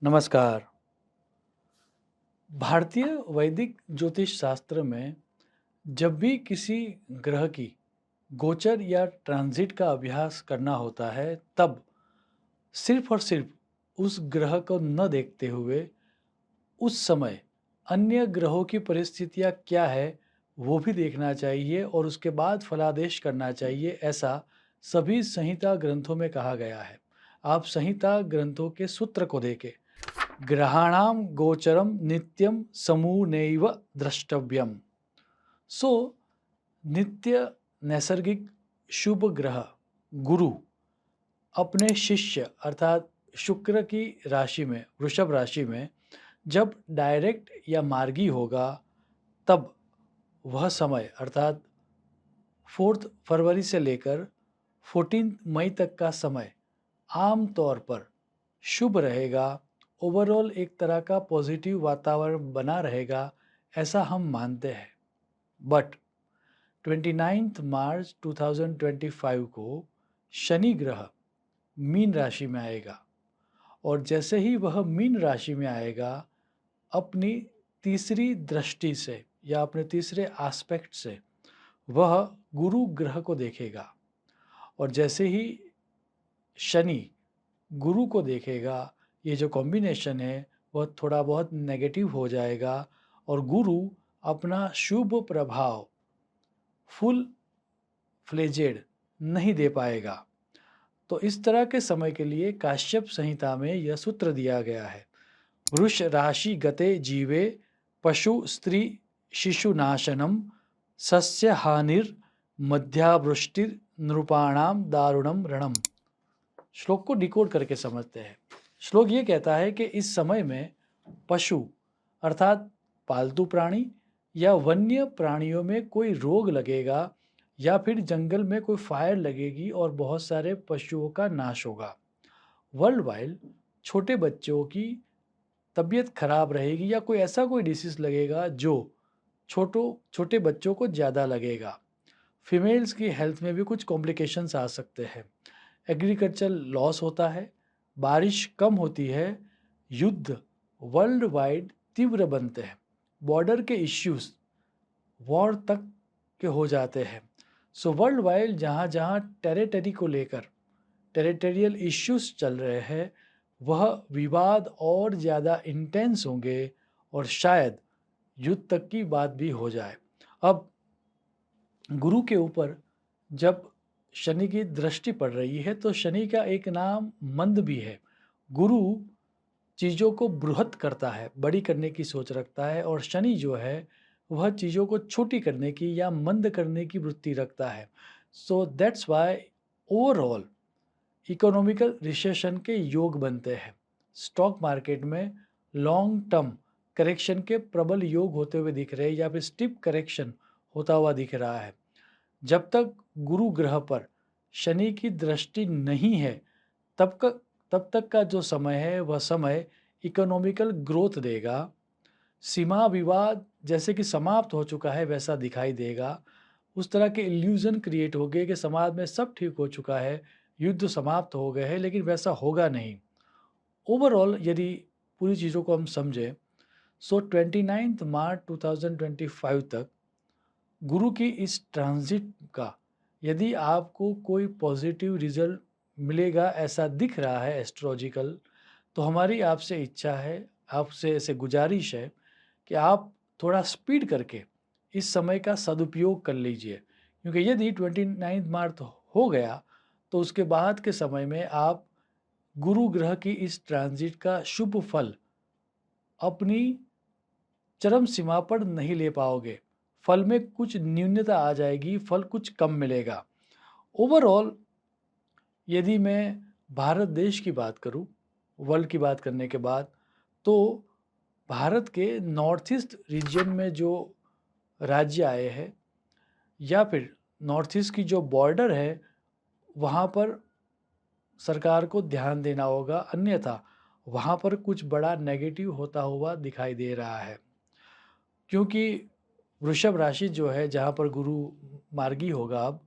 नमस्कार। भारतीय वैदिक ज्योतिष शास्त्र में जब भी किसी ग्रह की गोचर या ट्रांजिट का अभ्यास करना होता है, तब सिर्फ और सिर्फ उस ग्रह को न देखते हुए उस समय अन्य ग्रहों की परिस्थितियाँ क्या है, वो भी देखना चाहिए और उसके बाद फलादेश करना चाहिए, ऐसा सभी संहिता ग्रंथों में कहा गया है। आप संहिता ग्रंथों के सूत्र को देखें। ग्रहाणाम गोचरम नित्यम समूहनैव द्रष्टव्यम। सो नित्य नैसर्गिक शुभ ग्रह गुरु अपने शिष्य अर्थात शुक्र की राशि में, वृषभ राशि में जब डायरेक्ट या मार्गी होगा, तब वह समय अर्थात 4 फरवरी से लेकर 14 मई तक का समय आम तौर पर शुभ रहेगा। ओवरऑल एक तरह का पॉजिटिव वातावरण बना रहेगा, ऐसा हम मानते हैं। बट 29 मार्च 2025 को शनि ग्रह मीन राशि में आएगा और जैसे ही वह मीन राशि में आएगा, अपनी तीसरी दृष्टि से या अपने तीसरे एस्पेक्ट से वह गुरु ग्रह को देखेगा और जैसे ही शनि गुरु को देखेगा, ये जो कॉम्बिनेशन है वह थोड़ा बहुत नेगेटिव हो जाएगा और गुरु अपना शुभ प्रभाव फुल फ्लेजेड नहीं दे पाएगा। तो इस तरह के समय के लिए काश्यप संहिता में यह सूत्र दिया गया है। वृष राशि गते जीवे पशु स्त्री शिशुनाशनम सस्य हानिर मध्यावृष्टिर नृपाणाम दारुणम रणम। श्लोक को डिकोड करके समझते हैं। श्लोक ये कहता है कि इस समय में पशु अर्थात पालतू प्राणी या वन्य प्राणियों में कोई रोग लगेगा या फिर जंगल में कोई फायर लगेगी और बहुत सारे पशुओं का नाश होगा। वर्ल्ड वाइड छोटे बच्चों की तबीयत खराब रहेगी या कोई ऐसा कोई डिसीज लगेगा जो छोटे बच्चों को ज़्यादा लगेगा। फीमेल्स की हेल्थ में भी कुछ कॉम्प्लिकेशंस आ सकते हैं। एग्रीकल्चर लॉस होता है, बारिश कम होती है, युद्ध वर्ल्ड वाइड तीव्र बनते हैं, बॉर्डर के इश्यूज वॉर तक के हो जाते हैं। सो वर्ल्ड वाइड जहाँ जहाँ टेरिटरी को लेकर टेरिटोरियल इश्यूज चल रहे हैं, वह विवाद और ज़्यादा इंटेंस होंगे और शायद युद्ध तक की बात भी हो जाए। अब गुरु के ऊपर जब शनि की दृष्टि पड़ रही है, तो शनि का एक नाम मंद भी है। गुरु चीज़ों को बृहत करता है, बड़ी करने की सोच रखता है और शनि जो है वह चीज़ों को छोटी करने की या मंद करने की वृत्ति रखता है। So that's why overall economical recession के योग बनते हैं। स्टॉक मार्केट में लॉन्ग टर्म करेक्शन के प्रबल योग होते हुए दिख रहे हैं या फिर स्टीप करेक्शन होता हुआ दिख रहा है। जब तक गुरु ग्रह पर शनि की दृष्टि नहीं है, तब तक का जो समय है वह समय इकोनॉमिकल ग्रोथ देगा। सीमा विवाद जैसे कि समाप्त हो चुका है वैसा दिखाई देगा। उस तरह के इल्यूजन क्रिएट हो गए कि समाज में सब ठीक हो चुका है, युद्ध समाप्त हो गए हैं, लेकिन वैसा होगा नहीं। ओवरऑल यदि पूरी चीज़ों को हम समझें, सो 29 मार्च 2025 तक गुरु की इस ट्रांजिट का यदि आपको कोई पॉजिटिव रिजल्ट मिलेगा ऐसा दिख रहा है एस्ट्रोलॉजिकल, तो हमारी आपसे इच्छा है, आपसे ऐसे गुजारिश है कि आप थोड़ा स्पीड करके इस समय का सदुपयोग कर लीजिए, क्योंकि यदि 29 मार्च हो गया तो उसके बाद के समय में आप गुरु ग्रह की इस ट्रांजिट का शुभ फल अपनी चरम सीमा पर नहीं ले पाओगे। फल में कुछ न्यूनता आ जाएगी, फल कुछ कम मिलेगा। ओवरऑल यदि मैं भारत देश की बात करूं, वर्ल्ड की बात करने के बाद, तो भारत के नॉर्थ ईस्ट रीजन में जो राज्य आए हैं या फिर नॉर्थ ईस्ट की जो बॉर्डर है, वहाँ पर सरकार को ध्यान देना होगा, अन्यथा वहाँ पर कुछ बड़ा नेगेटिव होता हुआ दिखाई दे रहा है। क्योंकि वृषभ राशि जो है जहाँ पर गुरु मार्गी होगा अब,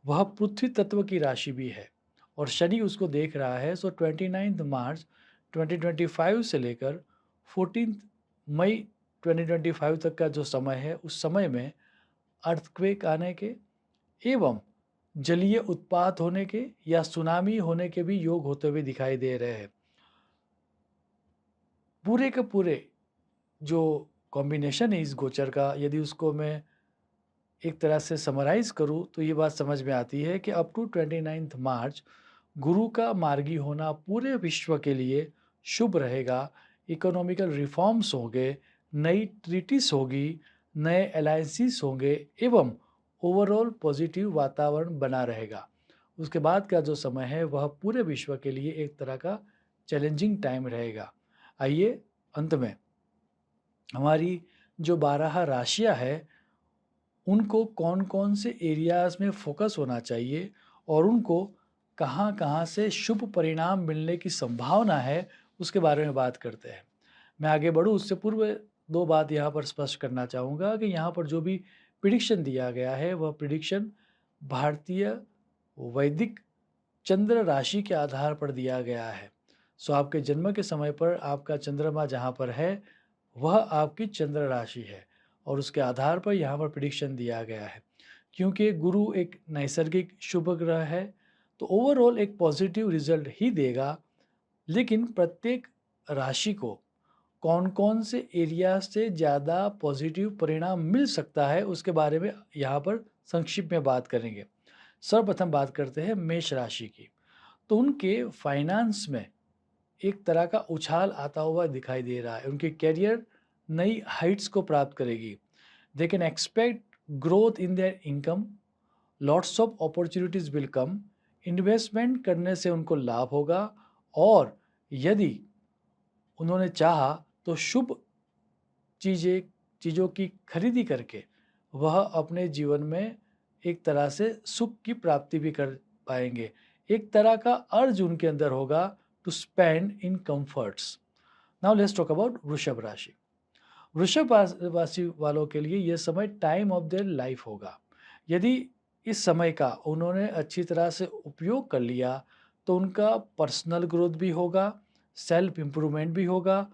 वह पृथ्वी तत्व की राशि भी है और शनि उसको देख रहा है। सो 29 मार्च 2025 से लेकर 14 मई 2025 तक का जो समय है, उस समय में अर्थक्वेक आने के एवं जलीय उत्पात होने के या सुनामी होने के भी योग होते हुए दिखाई दे रहे हैं। पूरे के पूरे जो कॉम्बिनेशन है इस गोचर का, यदि उसको मैं एक तरह से समराइज़ करूँ तो ये बात समझ में आती है कि अप टू 29 मार्च गुरु का मार्गी होना पूरे विश्व के लिए शुभ रहेगा। इकोनॉमिकल रिफॉर्म्स होंगे, नई ट्रीटीज़ होगी, नए अलायंसेस होंगे एवं ओवरऑल पॉजिटिव वातावरण बना रहेगा। उसके बाद का जो समय है वह पूरे विश्व के लिए एक तरह का चैलेंजिंग टाइम रहेगा। आइए अंत में हमारी जो 12 राशियाँ हैं, उनको कौन-कौन से एरियाज़ में फ़ोकस होना चाहिए और उनको कहाँ-कहाँ से शुभ परिणाम मिलने की संभावना है, उसके बारे में बात करते हैं। मैं आगे बढ़ूँ उससे पूर्व 2 बात यहाँ पर स्पष्ट करना चाहूँगा कि यहाँ पर जो भी प्रिडिक्शन दिया गया है, वह प्रिडिक्शन भारतीय वैदिक चंद्र राशि के आधार पर दिया गया है। सो आपके जन्म के समय पर आपका चंद्रमा जहाँ पर है, वह आपकी चंद्र राशि है और उसके आधार पर यहाँ पर प्रिडिक्शन दिया गया है। क्योंकि गुरु एक नैसर्गिक शुभ ग्रह है, तो ओवरऑल एक पॉजिटिव रिजल्ट ही देगा, लेकिन प्रत्येक राशि को कौन-कौन से एरिया से ज़्यादा पॉजिटिव परिणाम मिल सकता है, उसके बारे में यहाँ पर संक्षिप्त में बात करेंगे। सर्वप्रथम बात करते हैं मेष राशि की। तो उनके फाइनेंस में एक तरह का उछाल आता हुआ दिखाई दे रहा है। उनके करियर नई हाइट्स को प्राप्त करेगी। They can expect growth in their income, lots of opportunities will come, investment करने से उनको लाभ होगा और यदि उन्होंने चाहा तो शुभ चीज़ों की खरीदी करके वह अपने जीवन में एक तरह से सुख की प्राप्ति भी कर पाएँगे। एक तरह का अर्ज उनके अंदर होगा to spend in comforts. Now let's talk about Vrishabh राशि। वृषभ राशि वालों के लिए यह समय टाइम ऑफ देयर लाइफ होगा। यदि इस समय का उन्होंने अच्छी तरह से उपयोग कर लिया, तो उनका पर्सनल ग्रोथ भी होगा, सेल्फ इम्प्रूवमेंट भी होगा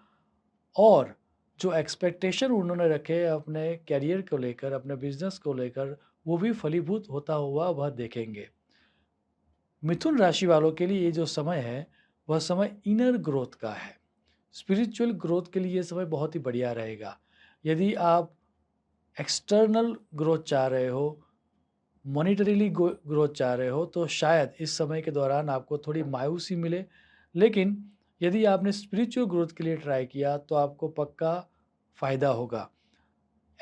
और जो एक्सपेक्टेशन उन्होंने रखे अपने करियर को लेकर, अपने बिजनेस को लेकर, वो भी फलीभूत होता हुआ वह देखेंगे। मिथुन राशि वालों के लिए ये जो समय है, वह समय इनर ग्रोथ का है। स्पिरिचुअल ग्रोथ के लिए ये समय बहुत ही बढ़िया रहेगा। यदि आप एक्सटर्नल ग्रोथ चाह रहे हो, मॉनेटरीली ग्रोथ चाह रहे हो, तो शायद इस समय के दौरान आपको थोड़ी मायूसी मिले। लेकिन यदि आपने स्पिरिचुअल ग्रोथ के लिए ट्राई किया, तो आपको पक्का फ़ायदा होगा।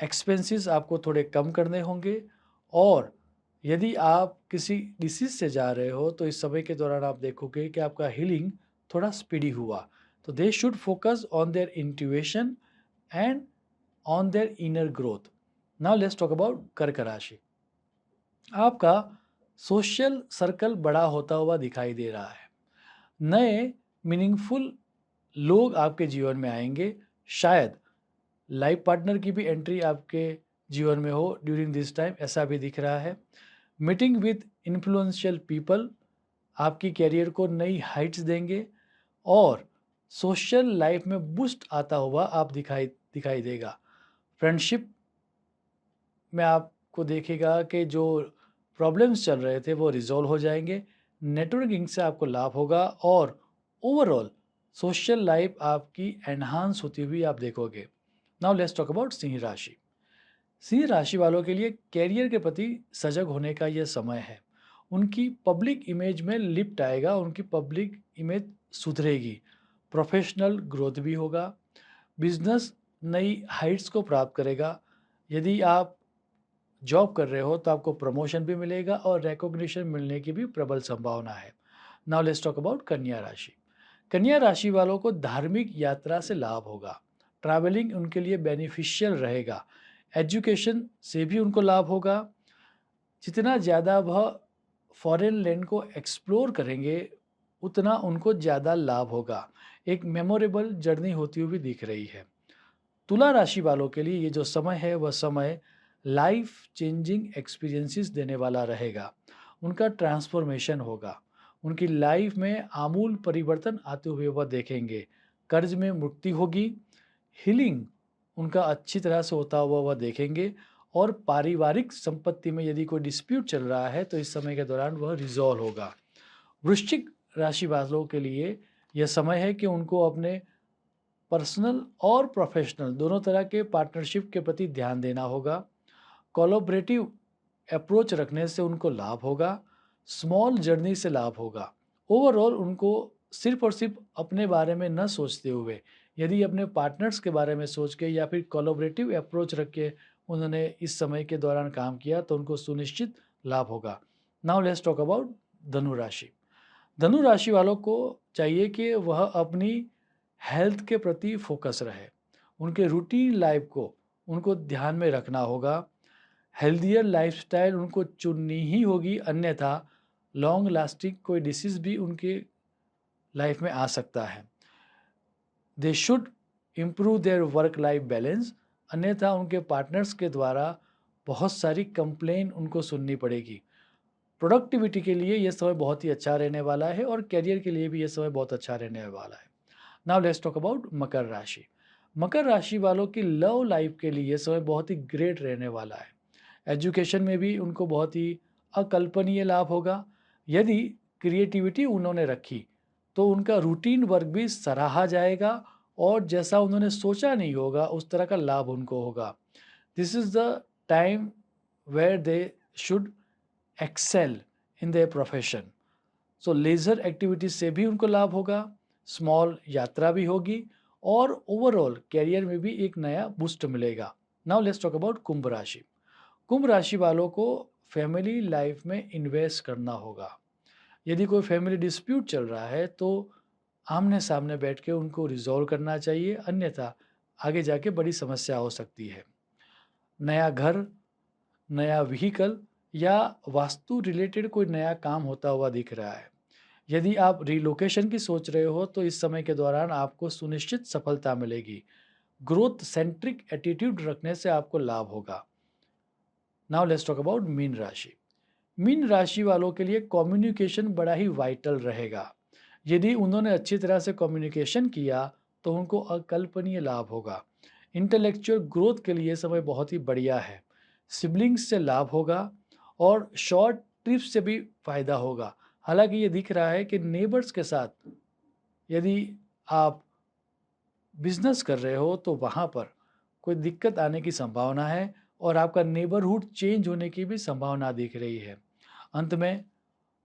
एक्सपेंसेस आपको थोड़े कम करने होंगे और यदि आप किसी डिसीज़ से जा रहे हो, तो इस समय के दौरान आप देखोगे कि आपका हीलिंग थोड़ा स्पीडी हुआ। तो they should focus on their intuition and on their inner growth. Now let's talk about कर्क राशि। आपका सोशल सर्कल बड़ा होता हुआ दिखाई दे रहा है। नए मीनिंगफुल लोग आपके जीवन में आएंगे। शायद लाइफ पार्टनर की भी एंट्री आपके जीवन में हो ड्यूरिंग दिस टाइम, ऐसा भी दिख रहा है। मीटिंग विद इन्फ्लुएंशियल पीपल आपकी कैरियर को नई हाइट्स देंगे और सोशल लाइफ में बूस्ट आता हुआ आप दिखाई देगा। फ्रेंडशिप में आपको देखेगा कि जो प्रॉब्लम्स चल रहे थे वो रिजॉल्व हो जाएंगे। नेटवर्किंग से आपको लाभ होगा और ओवरऑल सोशल लाइफ आपकी एनहांस होती हुई आप देखोगे। Now let's talk about Singh राशि। सिंह राशि वालों के लिए कैरियर के प्रति सजग होने का यह समय है। उनकी पब्लिक इमेज में लिफ्ट आएगा, उनकी पब्लिक इमेज सुधरेगी, प्रोफेशनल ग्रोथ भी होगा, बिजनेस नई हाइट्स को प्राप्त करेगा। यदि आप जॉब कर रहे हो तो आपको प्रमोशन भी मिलेगा और रिकॉग्निशन मिलने की भी प्रबल संभावना है। नाउ लेट्स टॉक अबाउट कन्या राशि। कन्या राशि वालों को धार्मिक यात्रा से लाभ होगा। ट्रैवलिंग उनके लिए बेनिफिशियल रहेगा। एजुकेशन से भी उनको लाभ होगा। जितना ज़्यादा वह फॉरेन लैंड को एक्सप्लोर करेंगे, उतना उनको ज़्यादा लाभ होगा। एक मेमोरेबल जर्नी होती हुई दिख रही है। तुला राशि वालों के लिए ये जो समय है, वह समय लाइफ चेंजिंग एक्सपीरियंसेस देने वाला रहेगा। उनका ट्रांसफॉर्मेशन होगा। उनकी लाइफ में आमूल परिवर्तन आते हुए वह देखेंगे। कर्ज में मुक्ति होगी, हीलिंग उनका अच्छी तरह से होता हुआ वह देखेंगे और पारिवारिक संपत्ति में यदि कोई डिस्प्यूट चल रहा है तो इस समय के दौरान वह रिज़ॉल्व होगा। वृश्चिक राशि वालों के लिए यह समय है कि उनको अपने पर्सनल और प्रोफेशनल दोनों तरह के पार्टनरशिप के प्रति ध्यान देना होगा। कोलैबोरेटिव अप्रोच रखने से उनको लाभ होगा, स्मॉल जर्नी से लाभ होगा। ओवरऑल उनको सिर्फ़ और सिर्फ़ अपने बारे में न सोचते हुए, यदि अपने पार्टनर्स के बारे में सोच के या फिर कोलैबोरेटिव अप्रोच रख के उन्होंने इस समय के दौरान काम किया तो उनको सुनिश्चित लाभ होगा। नाउ लेट्स टॉक अबाउट धनु राशि। धनु राशि वालों को चाहिए कि वह अपनी हेल्थ के प्रति फोकस रहे। उनके रूटीन लाइफ को उनको ध्यान में रखना होगा। हेल्दियर लाइफ़स्टाइल उनको चुननी ही होगी, अन्यथा लॉन्ग लास्टिंग कोई डिसीज़ भी उनके लाइफ में आ सकता है। They should improve their work life balance, अन्यथा उनके पार्टनर्स के द्वारा बहुत सारी कंप्लेन उनको सुननी पड़ेगी। प्रोडक्टिविटी के लिए ये समय बहुत ही अच्छा रहने वाला है और करियर के लिए भी ये समय बहुत अच्छा रहने वाला है। नाउ लेट्स टॉक अबाउट मकर राशि। मकर राशि वालों की लव लाइफ के लिए ये समय बहुत ही ग्रेट रहने वाला है। एजुकेशन में भी उनको बहुत ही अकल्पनीय लाभ होगा। यदि क्रिएटिविटी उन्होंने रखी तो उनका रूटीन वर्क भी सराहा जाएगा और जैसा उन्होंने सोचा नहीं होगा उस तरह का लाभ उनको होगा। This is the time where they should excel in their profession. So leisure activities से भी उनको लाभ होगा, स्मॉल यात्रा भी होगी और ओवरऑल करियर में भी एक नया बूस्ट मिलेगा। नाउ लेट्स टॉक अबाउट कुंभ राशि। कुंभ राशि वालों को फैमिली लाइफ में इन्वेस्ट करना होगा। यदि कोई फैमिली डिस्प्यूट चल रहा है तो आमने-सामने बैठ के उनको रिज़ॉल्व करना चाहिए, अन्यथा आगे जाके बड़ी समस्या हो सकती है। नया घर, नया व्हीकल या वास्तु रिलेटेड कोई नया काम होता हुआ दिख रहा है। यदि आप रिलोकेशन की सोच रहे हो तो इस समय के दौरान आपको सुनिश्चित सफलता मिलेगी। ग्रोथ सेंट्रिक एटीट्यूड रखने से आपको लाभ होगा। Now let's talk about mean राशि। मीन राशि वालों के लिए कम्युनिकेशन बड़ा ही वाइटल रहेगा। यदि उन्होंने अच्छी तरह से कम्युनिकेशन किया तो उनको अकल्पनीय लाभ होगा। इंटेलेक्चुअल ग्रोथ के लिए समय बहुत ही बढ़िया है। सिबलिंग्स से लाभ होगा और शॉर्ट ट्रिप से भी फायदा होगा। हालांकि ये दिख रहा है कि नेबर्स के साथ यदि आप बिजनेस कर रहे हो तो वहाँ पर कोई दिक्कत आने की संभावना है और आपका नेबरहुड चेंज होने की भी संभावना दिख रही है। अंत में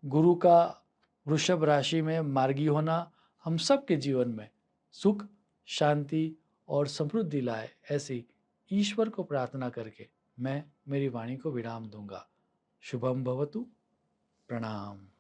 गुरु का वृषभ राशि में मार्गी होना हम सब के जीवन में सुख, शांति और समृद्धि लाए, ऐसी ईश्वर को प्रार्थना करके मैं मेरी वाणी को विराम दूंगा। शुभम भवतु। प्रणाम।